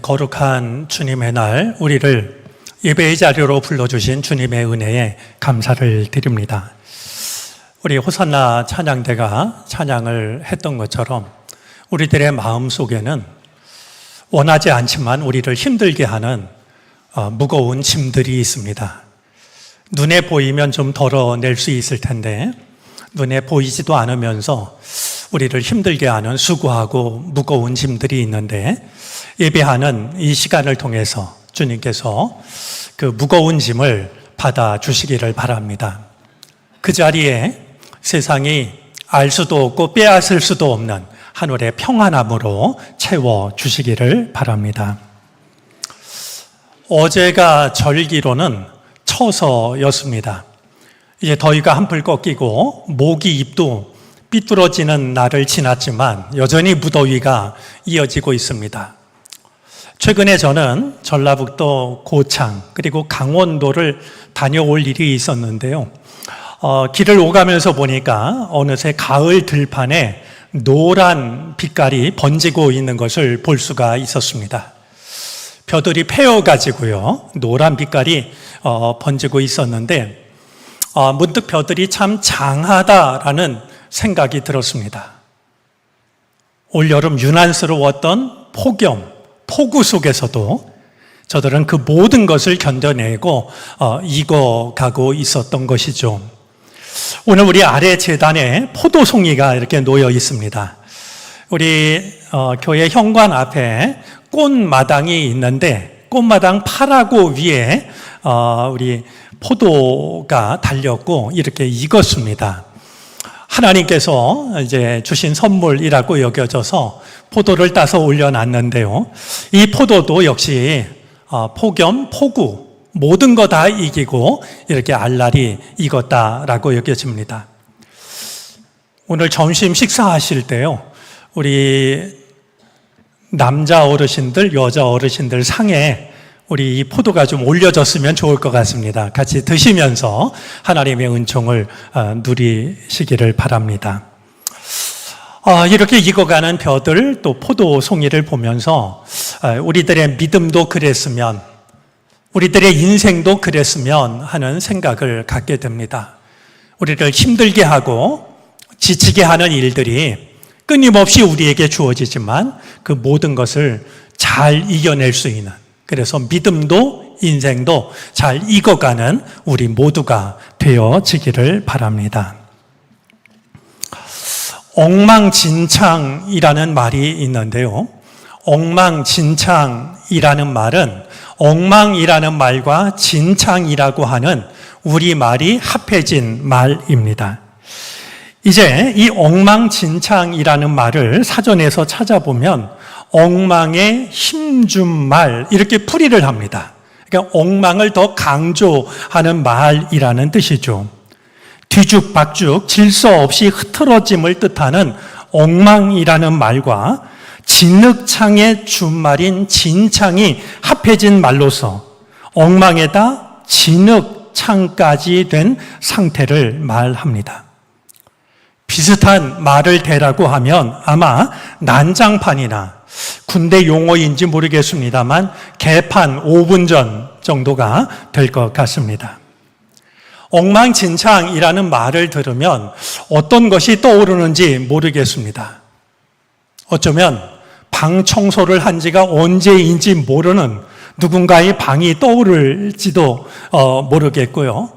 거룩한 주님의 날, 우리를 예배의 자리로 불러주신 주님의 은혜에 감사를 드립니다. 우리 호산나 찬양대가 찬양을 했던 것처럼 우리들의 마음 속에는 원하지 않지만 우리를 힘들게 하는 무거운 짐들이 있습니다. 눈에 보이면 좀 덜어낼 수 있을 텐데 눈에 보이지도 않으면서 우리를 힘들게 하는 수고하고 무거운 짐들이 있는데, 예배하는 이 시간을 통해서 주님께서 그 무거운 짐을 받아주시기를 바랍니다. 그 자리에 세상이 알 수도 없고 빼앗을 수도 없는 하늘의 평안함으로 채워주시기를 바랍니다. 어제가 절기로는 처서였습니다. 이제 더위가 한풀 꺾이고 모기 잎도 삐뚤어지는 날을 지났지만 여전히 무더위가 이어지고 있습니다. 최근에 저는 전라북도 고창 그리고 강원도를 다녀올 일이 있었는데요. 길을 오가면서 보니까 어느새 가을 들판에 노란 빛깔이 번지고 있는 것을 볼 수가 있었습니다. 벼들이 패여가지고요, 노란 빛깔이 번지고 있었는데 문득 벼들이 참 장하다라는 생각이 들었습니다. 올여름 유난스러웠던 폭염, 폭우 속에서도 저들은 그 모든 것을 견뎌내고 익어가고 있었던 것이죠. 오늘 우리 아래 재단에 포도송이가 이렇게 놓여 있습니다. 우리 교회 현관 앞에 꽃마당이 있는데 꽃마당 파라고 위에 우리 포도가 달렸고 이렇게 익었습니다. 하나님께서 이제 주신 선물이라고 여겨져서 포도를 따서 올려놨는데요. 이 포도도 역시 폭염, 폭우 모든 거 다 이기고 이렇게 알알이 익었다라고 여겨집니다. 오늘 점심 식사하실 때요, 우리 남자 어르신들, 여자 어르신들 상에 우리 이 포도가 좀 올려졌으면 좋을 것 같습니다. 같이 드시면서 하나님의 은총을 누리시기를 바랍니다. 이렇게 익어가는 벼들 또 포도송이를 보면서 우리들의 믿음도 그랬으면, 우리들의 인생도 그랬으면 하는 생각을 갖게 됩니다. 우리를 힘들게 하고 지치게 하는 일들이 끊임없이 우리에게 주어지지만 그 모든 것을 잘 이겨낼 수 있는, 그래서 믿음도 인생도 잘 익어가는 우리 모두가 되어지기를 바랍니다. 엉망진창이라는 말이 있는데요. 엉망진창이라는 말은 엉망이라는 말과 진창이라고 하는 우리말이 합해진 말입니다. 이제 이 엉망진창이라는 말을 사전에서 찾아보면 엉망의 힘준 말 이렇게 풀이를 합니다. 그러니까 엉망을 더 강조하는 말이라는 뜻이죠. 뒤죽박죽 질서 없이 흐트러짐을 뜻하는 엉망이라는 말과 진흙창의 준말인 진창이 합해진 말로서 엉망에다 진흙창까지 된 상태를 말합니다. 비슷한 말을 대라고 하면 아마 난장판이나 군대 용어인지 모르겠습니다만 개판 5분 전 정도가 될 것 같습니다. 엉망진창이라는 말을 들으면 어떤 것이 떠오르는지 모르겠습니다. 어쩌면 방 청소를 한 지가 언제인지 모르는 누군가의 방이 떠오를지도 모르겠고요.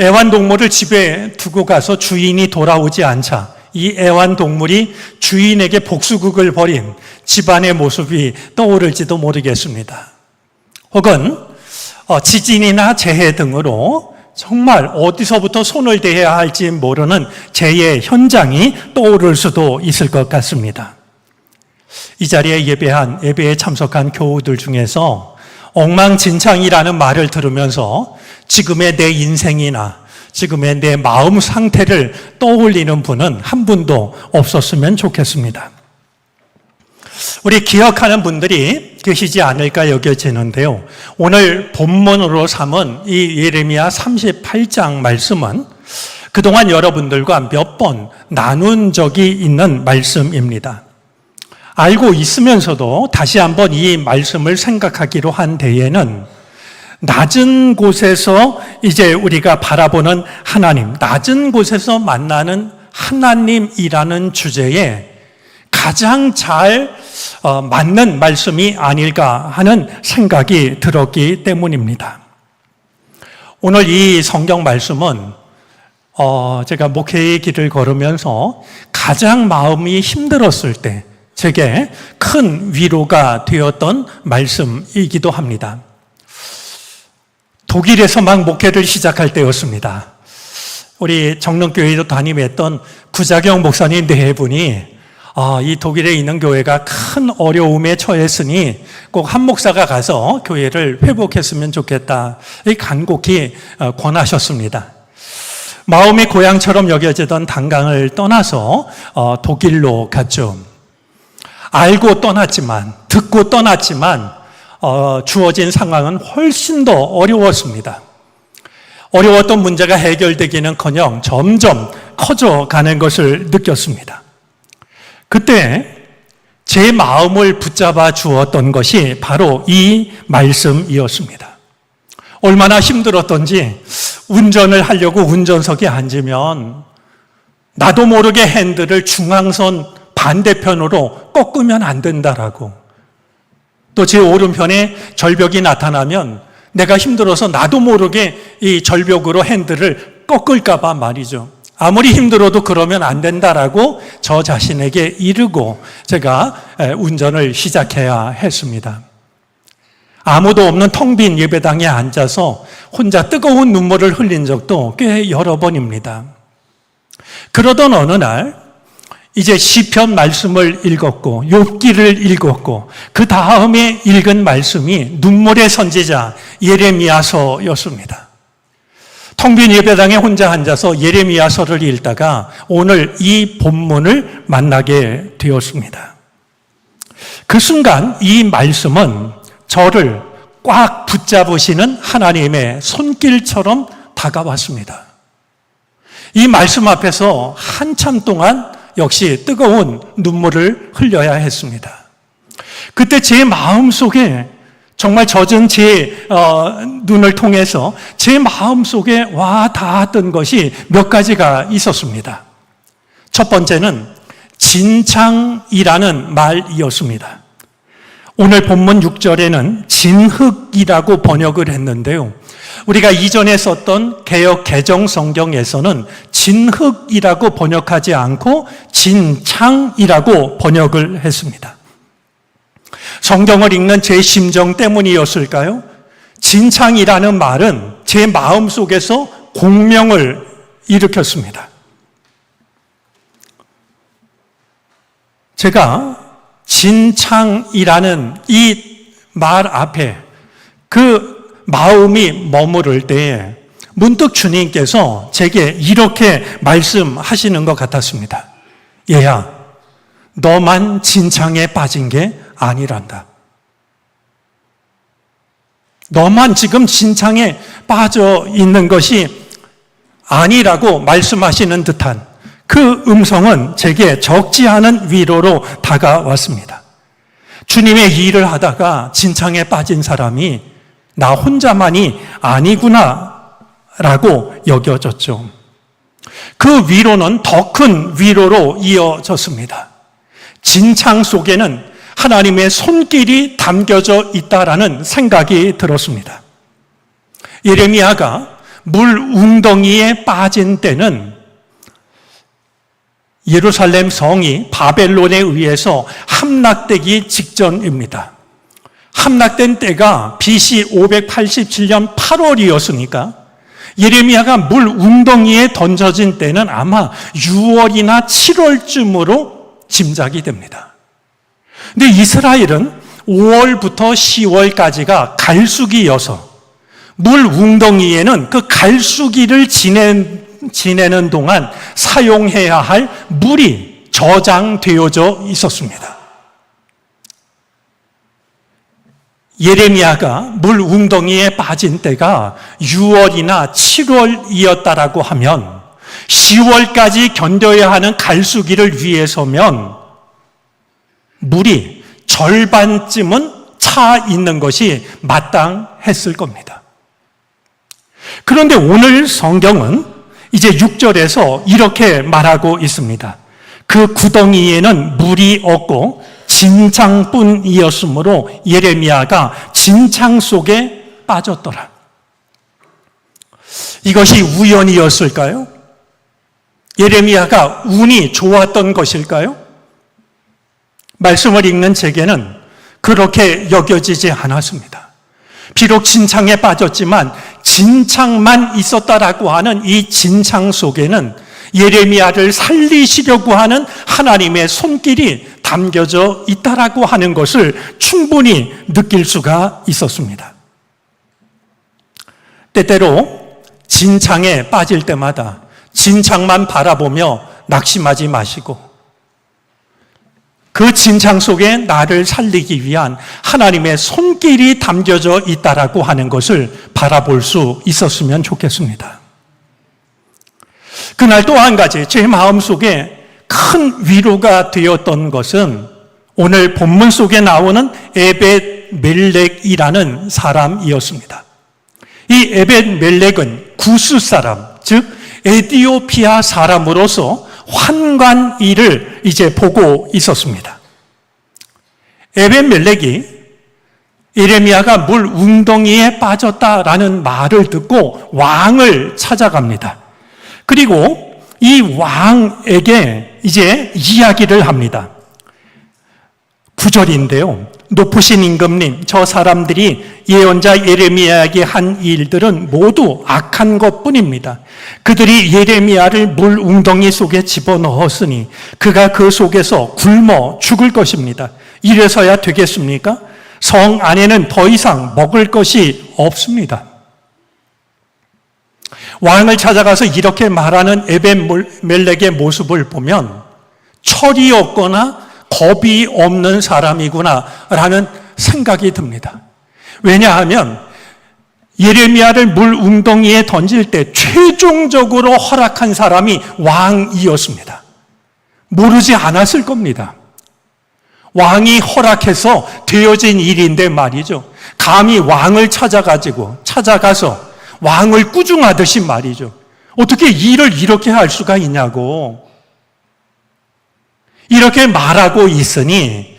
애완동물을 집에 두고 가서 주인이 돌아오지 않자 이 애완동물이 주인에게 복수극을 벌인 집안의 모습이 떠오를지도 모르겠습니다. 혹은 지진이나 재해 등으로 정말 어디서부터 손을 대야 할지 모르는 재해 현장이 떠오를 수도 있을 것 같습니다. 이 자리에 예배에 참석한 교우들 중에서 엉망진창이라는 말을 들으면서 지금의 내 인생이나 지금의 내 마음 상태를 떠올리는 분은 한 분도 없었으면 좋겠습니다. 우리 기억하는 분들이 계시지 않을까 여겨지는데요. 오늘 본문으로 삼은 이 예레미야 38장 말씀은 그동안 여러분들과 몇 번 나눈 적이 있는 말씀입니다. 알고 있으면서도 다시 한번 이 말씀을 생각하기로 한 때에는 낮은 곳에서 이제 우리가 바라보는 하나님, 낮은 곳에서 만나는 하나님이라는 주제에 가장 잘 맞는 말씀이 아닐까 하는 생각이 들었기 때문입니다. 오늘 이 성경 말씀은 제가 목회의 길을 걸으면서 가장 마음이 힘들었을 때 제게 큰 위로가 되었던 말씀이기도 합니다. 독일에서 막 목회를 시작할 때였습니다. 우리 정릉교회도 담임했던 구자경 목사님 네 분이 이 독일에 있는 교회가 큰 어려움에 처했으니 꼭 한 목사가 가서 교회를 회복했으면 좋겠다. 간곡히 권하셨습니다. 마음의 고향처럼 여겨지던 단강을 떠나서 독일로 갔죠. 알고 떠났지만, 듣고 떠났지만 주어진 상황은 훨씬 더 어려웠습니다. 어려웠던 문제가 해결되기는커녕 점점 커져가는 것을 느꼈습니다. 그때 제 마음을 붙잡아 주었던 것이 바로 이 말씀이었습니다. 얼마나 힘들었던지 운전을 하려고 운전석에 앉으면 나도 모르게 핸들을 중앙선 반대편으로 꺾으면 안 된다라고, 또 제 오른편에 절벽이 나타나면 내가 힘들어서 나도 모르게 이 절벽으로 핸들을 꺾을까 봐 말이죠. 아무리 힘들어도 그러면 안 된다라고 저 자신에게 이르고 제가 운전을 시작해야 했습니다. 아무도 없는 텅 빈 예배당에 앉아서 혼자 뜨거운 눈물을 흘린 적도 꽤 여러 번입니다. 그러던 어느 날 이제 시편 말씀을 읽었고 욥기를 읽었고 그 다음에 읽은 말씀이 눈물의 선지자 예레미야서였습니다. 텅 빈 예배당에 혼자 앉아서 예레미야서를 읽다가 오늘 이 본문을 만나게 되었습니다. 그 순간 이 말씀은 저를 꽉 붙잡으시는 하나님의 손길처럼 다가왔습니다. 이 말씀 앞에서 한참 동안 역시 뜨거운 눈물을 흘려야 했습니다. 그때 제 마음속에 정말 젖은 제 눈을 통해서 제 마음속에 와 닿았던 것이 몇 가지가 있었습니다. 첫 번째는 진창이라는 말이었습니다. 오늘 본문 6절에는 진흙이라고 번역을 했는데요. 우리가 이전에 썼던 개역 개정 성경에서는 진흙이라고 번역하지 않고 진창이라고 번역을 했습니다. 성경을 읽는 제 심정 때문이었을까요? 진창이라는 말은 제 마음속에서 공명을 일으켰습니다. 제가 진창이라는 이 말 앞에 그 마음이 머무를 때에 문득 주님께서 제게 이렇게 말씀하시는 것 같았습니다. 얘야, 너만 진창에 빠진 게 아니란다. 너만 지금 진창에 빠져 있는 것이 아니라고 말씀하시는 듯한 그 음성은 제게 적지 않은 위로로 다가왔습니다. 주님의 일을 하다가 진창에 빠진 사람이 나 혼자만이 아니구나 라고 여겨졌죠. 그 위로는 더 큰 위로로 이어졌습니다. 진창 속에는 하나님의 손길이 담겨져 있다라는 생각이 들었습니다. 예레미야가 물 웅덩이에 빠진 때는 예루살렘 성이 바벨론에 의해서 함락되기 직전입니다. 함락된 때가 BC 587년 8월이었으니까 예레미야가 물 웅덩이에 던져진 때는 아마 6월이나 7월쯤으로 짐작이 됩니다. 근데 이스라엘은 5월부터 10월까지가 갈수기여서 물 웅덩이에는 그 갈수기를 지내는 동안 사용해야 할 물이 저장되어져 있었습니다. 예레미야가 물 웅덩이에 빠진 때가 6월이나 7월이었다라고 하면 10월까지 견뎌야 하는 갈수기를 위해서면 물이 절반쯤은 차 있는 것이 마땅했을 겁니다. 그런데 오늘 성경은 이제 6절에서 이렇게 말하고 있습니다. 그 구덩이에는 물이 없고 진창뿐이었으므로 예레미야가 진창 속에 빠졌더라. 이것이 우연이었을까요? 예레미야가 운이 좋았던 것일까요? 말씀을 읽는 제게는 그렇게 여겨지지 않았습니다. 비록 진창에 빠졌지만 진창만 있었다라고 하는 이 진창 속에는 예레미야를 살리시려고 하는 하나님의 손길이 담겨져 있다라고 하는 것을 충분히 느낄 수가 있었습니다. 때때로 진창에 빠질 때마다 진창만 바라보며 낙심하지 마시고 그 진창 속에 나를 살리기 위한 하나님의 손길이 담겨져 있다라고 하는 것을 바라볼 수 있었으면 좋겠습니다. 그날 또 한 가지 제 마음속에 큰 위로가 되었던 것은 오늘 본문 속에 나오는 에벳멜렉이라는 사람이었습니다. 이 에벳멜렉은 구스 사람, 즉 에티오피아 사람으로서 환관 일을 이제 보고 있었습니다. 에벳멜렉이 예레미야가 물 웅덩이에 빠졌다라는 말을 듣고 왕을 찾아갑니다. 그리고 이 왕에게 이제 이야기를 합니다. 9절인데요. 높으신 임금님, 저 사람들이 예언자 예레미야에게 한 일들은 모두 악한 것뿐입니다. 그들이 예레미야를 물 웅덩이 속에 집어넣었으니 그가 그 속에서 굶어 죽을 것입니다. 이래서야 되겠습니까? 성 안에는 더 이상 먹을 것이 없습니다. 왕을 찾아가서 이렇게 말하는 에벳멜렉의 모습을 보면 철이 없거나 겁이 없는 사람이구나라는 생각이 듭니다. 왜냐하면 예레미야를 물 웅덩이에 던질 때 최종적으로 허락한 사람이 왕이었습니다. 모르지 않았을 겁니다. 왕이 허락해서 되어진 일인데 말이죠. 감히 왕을 찾아가서 왕을 꾸중하듯이 말이죠. 어떻게 일을 이렇게 할 수가 있냐고. 이렇게 말하고 있으니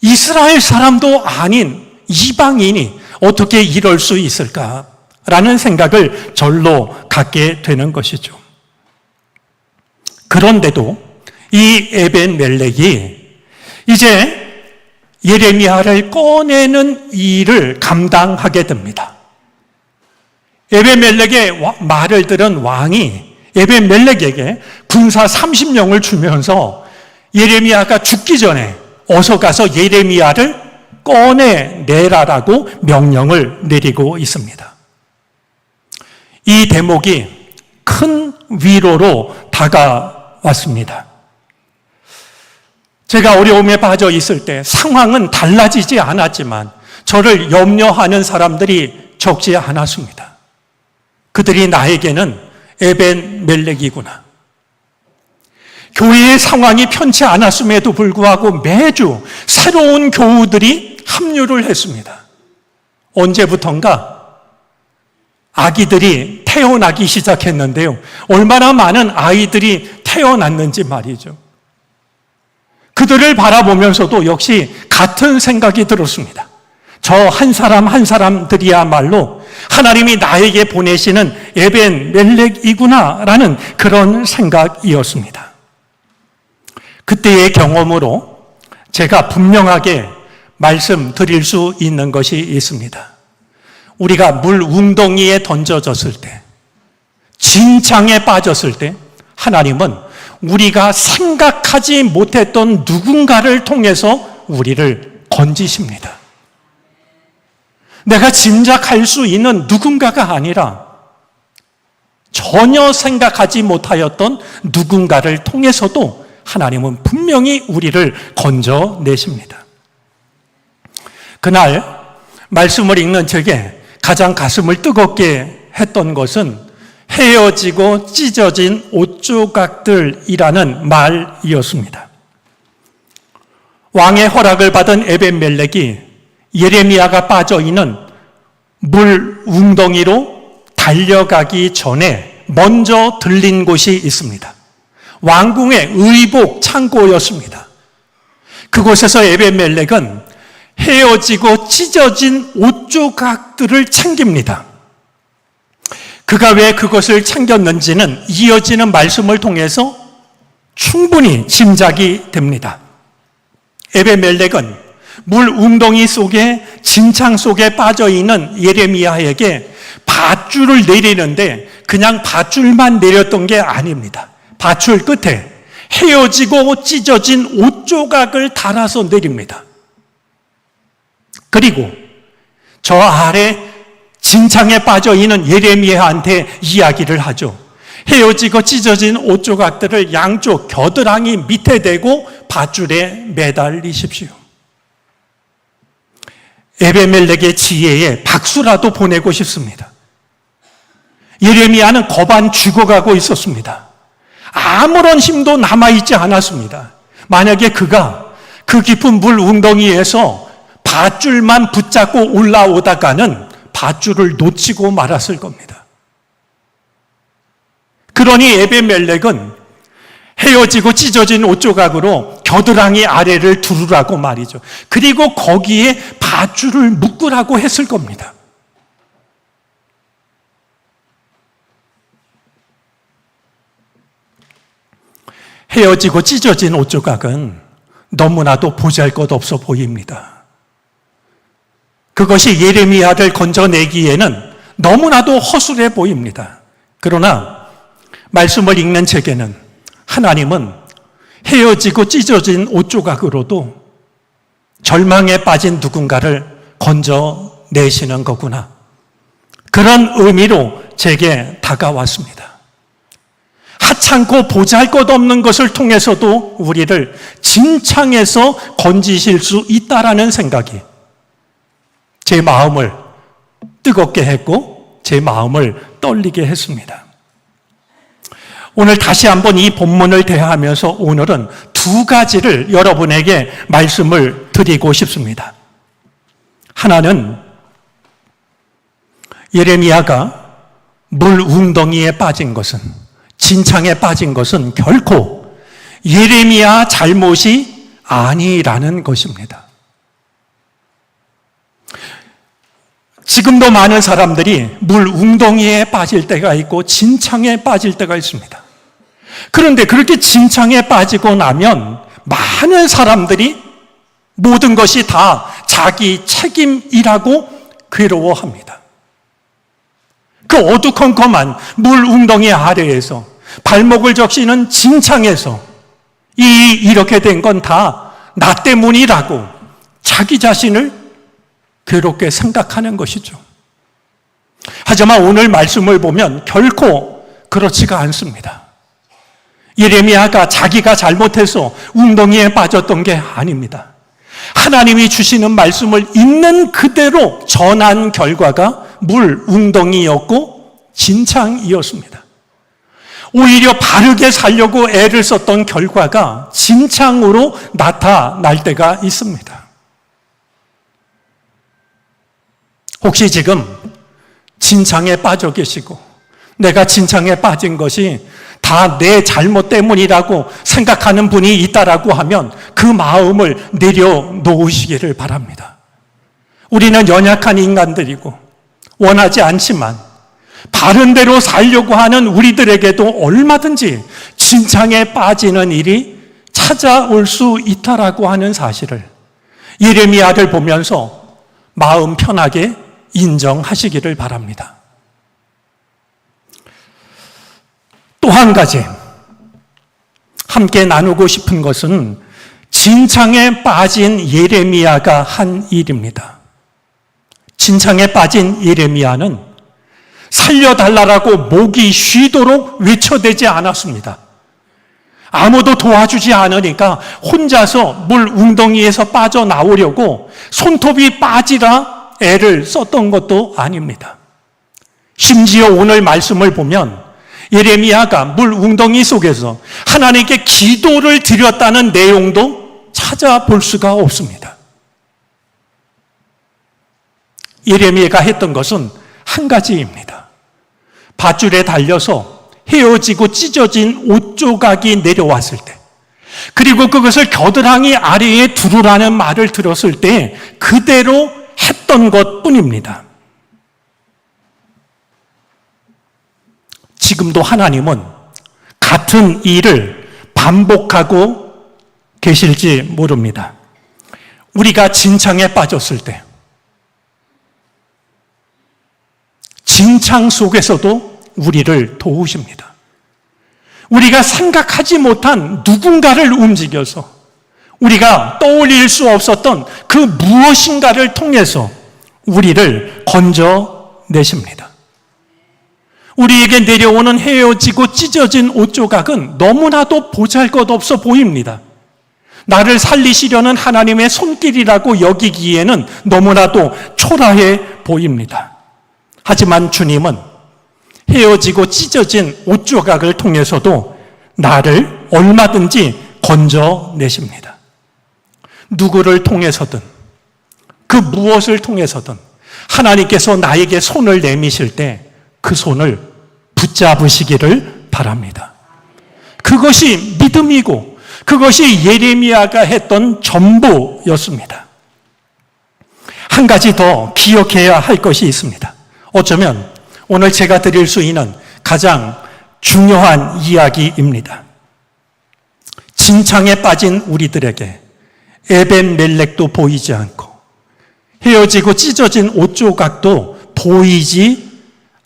이스라엘 사람도 아닌 이방인이 어떻게 이럴 수 있을까라는 생각을 절로 갖게 되는 것이죠. 그런데도 이 에벳멜렉이 이제 예레미야를 꺼내는 일을 감당하게 됩니다. 에벳멜렉의 말을 들은 왕이 에벳멜렉에게 군사 30명을 주면서 예레미야가 죽기 전에 어서 가서 예레미야를 꺼내내라라고 명령을 내리고 있습니다. 이 대목이 큰 위로로 다가왔습니다. 제가 어려움에 빠져 있을 때 상황은 달라지지 않았지만 저를 염려하는 사람들이 적지 않았습니다. 그들이 나에게는 에벳멜렉이구나. 교회의 상황이 편치 않았음에도 불구하고 매주 새로운 교우들이 합류를 했습니다. 언제부턴가 아기들이 태어나기 시작했는데요. 얼마나 많은 아이들이 태어났는지 말이죠. 그들을 바라보면서도 역시 같은 생각이 들었습니다. 저 한 사람 한 사람들이야말로 하나님이 나에게 보내시는 에벳멜렉이구나라는 그런 생각이었습니다. 그때의 경험으로 제가 분명하게 말씀드릴 수 있는 것이 있습니다. 우리가 물 웅덩이에 던져졌을 때, 진창에 빠졌을 때 하나님은 우리가 생각하지 못했던 누군가를 통해서 우리를 건지십니다. 내가 짐작할 수 있는 누군가가 아니라 전혀 생각하지 못하였던 누군가를 통해서도 하나님은 분명히 우리를 건져내십니다. 그날 말씀을 읽는 제게 가장 가슴을 뜨겁게 했던 것은 헤어지고 찢어진 옷조각들이라는 말이었습니다. 왕의 허락을 받은 에벤멜렉이 예레미야가 빠져 있는 물 웅덩이로 달려가기 전에 먼저 들린 곳이 있습니다. 왕궁의 의복 창고였습니다. 그곳에서 에벤멜렉은 헤어지고 찢어진 옷 조각들을 챙깁니다. 그가 왜 그것을 챙겼는지는 이어지는 말씀을 통해서 충분히 짐작이 됩니다. 에벤멜렉은 물 웅덩이 속에 진창 속에 빠져 있는 예레미야에게 밧줄을 내리는데 그냥 밧줄만 내렸던 게 아닙니다. 밧줄 끝에 헤어지고 찢어진 옷 조각을 달아서 내립니다. 그리고 저 아래 진창에 빠져 있는 예레미야한테 이야기를 하죠. 헤어지고 찢어진 옷 조각들을 양쪽 겨드랑이 밑에 대고 밧줄에 매달리십시오. 에벤멜렉의 지혜에 박수라도 보내고 싶습니다. 예레미야는 거반 죽어가고 있었습니다. 아무런 힘도 남아있지 않았습니다. 만약에 그가 그 깊은 물 웅덩이에서 밧줄만 붙잡고 올라오다가는 밧줄을 놓치고 말았을 겁니다. 그러니 에벤멜렉은 헤어지고 찢어진 옷 조각으로 겨드랑이 아래를 두르라고 말이죠. 그리고 거기에 밧줄을 묶으라고 했을 겁니다. 헤어지고 찢어진 옷 조각은 너무나도 보잘것없어 보입니다. 그것이 예레미야를 건져내기에는 너무나도 허술해 보입니다. 그러나 말씀을 읽는 제게는 하나님은 헤어지고 찢어진 옷 조각으로도 절망에 빠진 누군가를 건져내시는 거구나. 그런 의미로 제게 다가왔습니다. 하찮고 보잘것없는 것을 통해서도 우리를 진창에서 건지실 수 있다라는 생각이 제 마음을 뜨겁게 했고 제 마음을 떨리게 했습니다. 오늘 다시 한번 이 본문을 대하면서 오늘은 두 가지를 여러분에게 말씀을 드리고 싶습니다. 하나는 예레미야가 물 웅덩이에 빠진 것은, 진창에 빠진 것은 결코 예레미야 잘못이 아니라는 것입니다. 지금도 많은 사람들이 물 웅덩이에 빠질 때가 있고 진창에 빠질 때가 있습니다. 그런데 그렇게 진창에 빠지고 나면 많은 사람들이 모든 것이 다 자기 책임이라고 괴로워합니다. 그 어두컴컴한 물 웅덩이 아래에서 발목을 적시는 진창에서 이렇게 된 건 다 나 때문이라고 자기 자신을 괴롭게 생각하는 것이죠. 하지만 오늘 말씀을 보면 결코 그렇지가 않습니다. 예레미야가 자기가 잘못해서 웅덩이에 빠졌던 게 아닙니다. 하나님이 주시는 말씀을 있는 그대로 전한 결과가 물 웅덩이였고 진창이었습니다. 오히려 바르게 살려고 애를 썼던 결과가 진창으로 나타날 때가 있습니다. 혹시 지금 진창에 빠져 계시고 내가 진창에 빠진 것이 다 내 잘못 때문이라고 생각하는 분이 있다라고 하면 그 마음을 내려놓으시기를 바랍니다. 우리는 연약한 인간들이고 원하지 않지만 바른 대로 살려고 하는 우리들에게도 얼마든지 진창에 빠지는 일이 찾아올 수 있다라고 하는 사실을 예레미야를 보면서 마음 편하게 인정하시기를 바랍니다. 또 한 가지 함께 나누고 싶은 것은 진창에 빠진 예레미야가 한 일입니다. 진창에 빠진 예레미야는 살려달라고 목이 쉬도록 외쳐대지 않았습니다. 아무도 도와주지 않으니까 혼자서 물 웅덩이에서 빠져나오려고 손톱이 빠지라 애를 썼던 것도 아닙니다. 심지어 오늘 말씀을 보면 예레미야가 물 웅덩이 속에서 하나님께 기도를 드렸다는 내용도 찾아볼 수가 없습니다. 예레미야가 했던 것은 한 가지입니다. 밧줄에 달려서 헤어지고 찢어진 옷 조각이 내려왔을 때, 그리고 그것을 겨드랑이 아래에 두르라는 말을 들었을 때 그대로 했던 것뿐입니다. 지금도 하나님은 같은 일을 반복하고 계실지 모릅니다. 우리가 진창에 빠졌을 때, 진창 속에서도 우리를 도우십니다. 우리가 생각하지 못한 누군가를 움직여서 우리가 떠올릴 수 없었던 그 무엇인가를 통해서 우리를 건져내십니다. 우리에게 내려오는 헤어지고 찢어진 옷 조각은 너무나도 보잘것없어 보입니다. 나를 살리시려는 하나님의 손길이라고 여기기에는 너무나도 초라해 보입니다. 하지만 주님은 헤어지고 찢어진 옷 조각을 통해서도 나를 얼마든지 건져내십니다. 누구를 통해서든 그 무엇을 통해서든 하나님께서 나에게 손을 내미실 때 그 손을 붙잡으시기를 바랍니다. 그것이 믿음이고 그것이 예레미야가 했던 전부였습니다. 한 가지 더 기억해야 할 것이 있습니다. 어쩌면 오늘 제가 드릴 수 있는 가장 중요한 이야기입니다. 진창에 빠진 우리들에게 에벤멜렉도 보이지 않고 헤어지고 찢어진 옷 조각도 보이지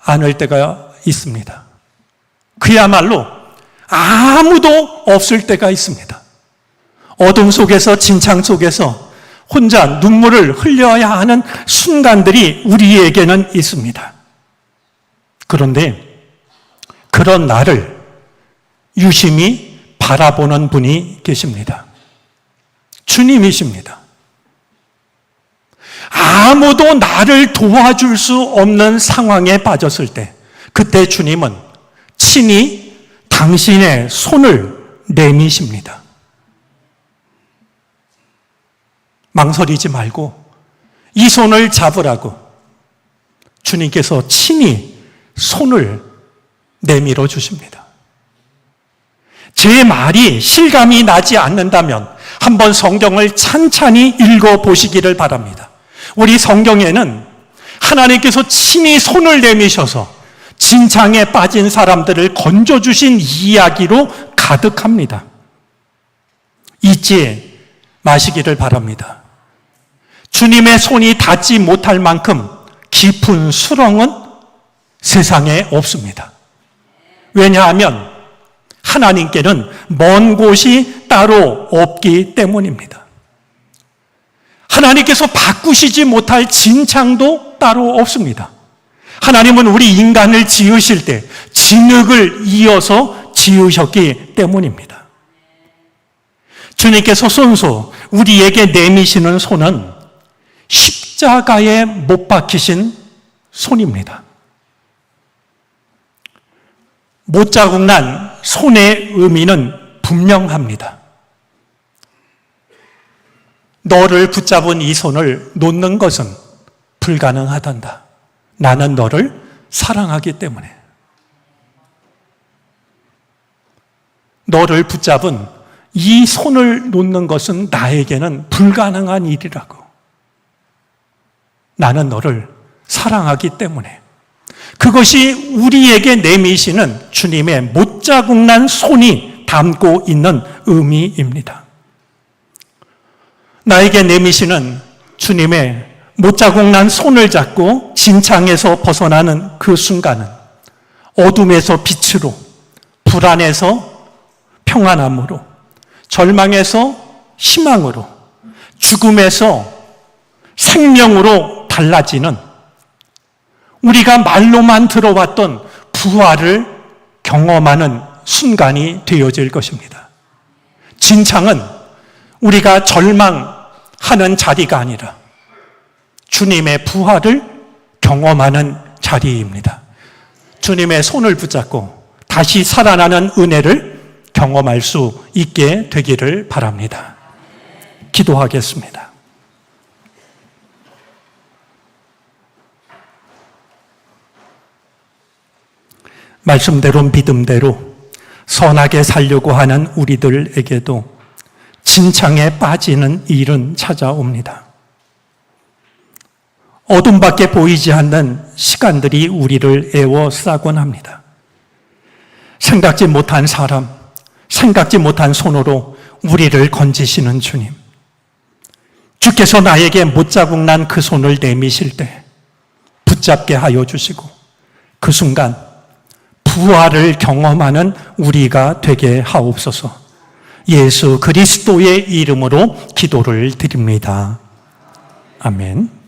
않을 때가 있습니다. 그야말로 아무도 없을 때가 있습니다. 어둠 속에서, 진창 속에서 혼자 눈물을 흘려야 하는 순간들이 우리에게는 있습니다. 그런데 그런 나를 유심히 바라보는 분이 계십니다. 주님이십니다. 아무도 나를 도와줄 수 없는 상황에 빠졌을 때, 그때 주님은 친히 당신의 손을 내미십니다. 망설이지 말고 이 손을 잡으라고 주님께서 친히 손을 내밀어 주십니다. 제 말이 실감이 나지 않는다면 한번 성경을 찬찬히 읽어보시기를 바랍니다. 우리 성경에는 하나님께서 친히 손을 내미셔서 진창에 빠진 사람들을 건져주신 이야기로 가득합니다. 잊지 마시기를 바랍니다. 주님의 손이 닿지 못할 만큼 깊은 수렁은 세상에 없습니다. 왜냐하면 하나님께는 먼 곳이 따로 없기 때문입니다. 하나님께서 바꾸시지 못할 진창도 따로 없습니다. 하나님은 우리 인간을 지으실 때 진흙을 이어서 지으셨기 때문입니다. 주님께서 손수 우리에게 내미시는 손은 십자가에 못 박히신 손입니다. 못자국 난 손의 의미는 분명합니다. 너를 붙잡은 이 손을 놓는 것은 불가능하단다. 나는 너를 사랑하기 때문에. 너를 붙잡은 이 손을 놓는 것은 나에게는 불가능한 일이라고. 나는 너를 사랑하기 때문에. 그것이 우리에게 내미시는 주님의 못자국 난 손이 담고 있는 의미입니다. 나에게 내미시는 주님의 못자국 난 손을 잡고 진창에서 벗어나는 그 순간은 어둠에서 빛으로, 불안에서 평안함으로, 절망에서 희망으로, 죽음에서 생명으로 달라지는 우리가 말로만 들어왔던 부활을 경험하는 순간이 되어질 것입니다. 진창은 우리가 절망하는 자리가 아니라 주님의 부활을 경험하는 자리입니다. 주님의 손을 붙잡고 다시 살아나는 은혜를 경험할 수 있게 되기를 바랍니다. 기도하겠습니다. 말씀대로 믿음대로 선하게 살려고 하는 우리들에게도 진창에 빠지는 일은 찾아옵니다. 어둠밖에 보이지 않는 시간들이 우리를 에워싸곤 합니다. 생각지 못한 사람, 생각지 못한 손으로 우리를 건지시는 주님. 주께서 나에게 못자국 난 그 손을 내미실 때 붙잡게 하여 주시고 그 순간 부활을 경험하는 우리가 되게 하옵소서. 예수 그리스도의 이름으로 기도를 드립니다. 아멘.